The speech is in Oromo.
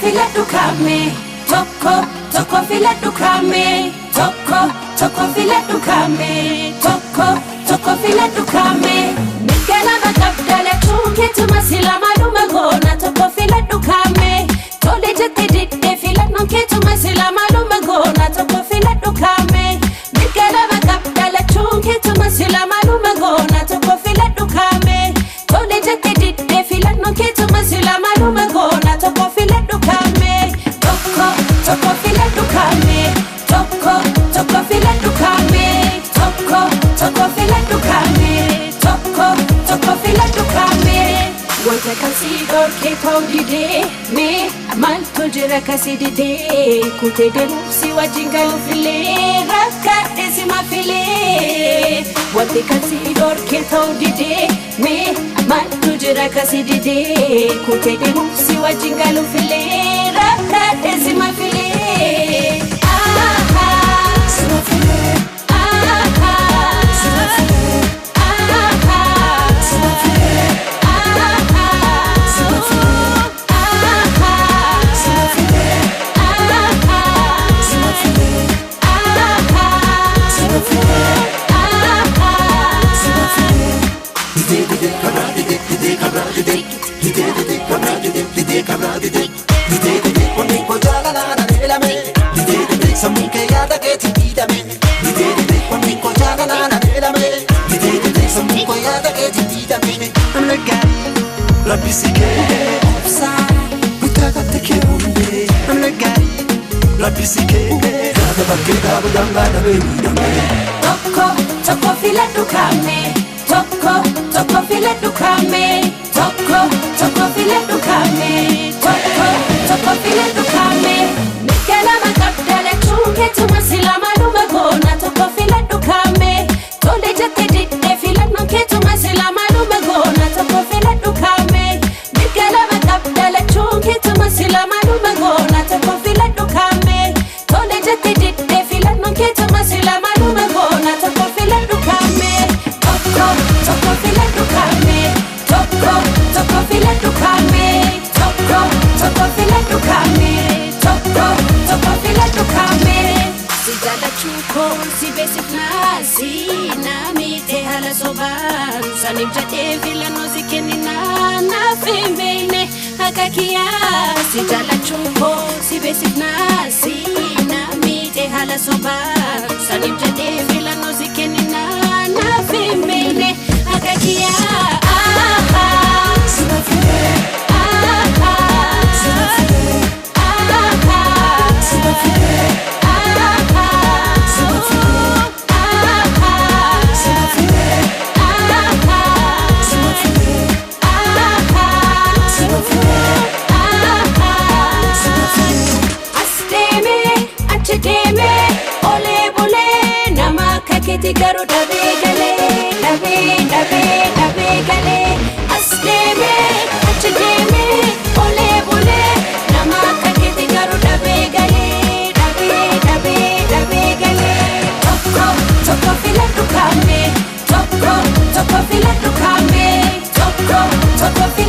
filadhu kame tokko filadhu kame tokko filadhu kame tokko filadhu kame Nikala makabdala chuketuma sila maluma gona tokko filadhu kame Tole jette didde filadhu ketuma sila maluma gona tokko filadhu kame Nikala makabdala chuketuma sila maluma gona tokko filadhu kame Tole jette didde filadhu ketuma sila maluma gona tokko filadhu kame Tokko filadhu kame Tokko filadhu kame Tokko filadhu kame Tokko filadhu kame Wanta kasi dorke tawdide me amaltu jira kasi dide kute demusi wajinga ufile rakade simafile Wanta kasi dorke tawdide me amaltu jira kasi dide kute demusi wajinga ufile rakade simafile Tokko filadhu kame Tokko filadhu kame Tokko filadhu kame Tokko filadhu kame Nikala makabdala chuketuma sila maluma gona tokko filadhu kame Tole jette didde filadhu ketuma sila maluma gona tokko filadhu kame Nikala makabdala chuketuma sila maluma gona tokko filadhu kame Tole jette didde filadhu ketuma sila maluma gona tokko filadhu kame Tokko filadhu kame Tokko filadhu kame Tokko filadhu kame Tokko filadhu kame Sijala chuko si besifna si namite hala soban Sanim jate filano zikenina na fembene akakia Sijala chuko si besifna si namite hala soban Sanim jate filano zikenina na fembene akakia Keti garu dabe gale asdeme achdeme ole bole namaka keti garu dabe gale Tokko filadhu kame Tokko filadhu kame Tokko filadhu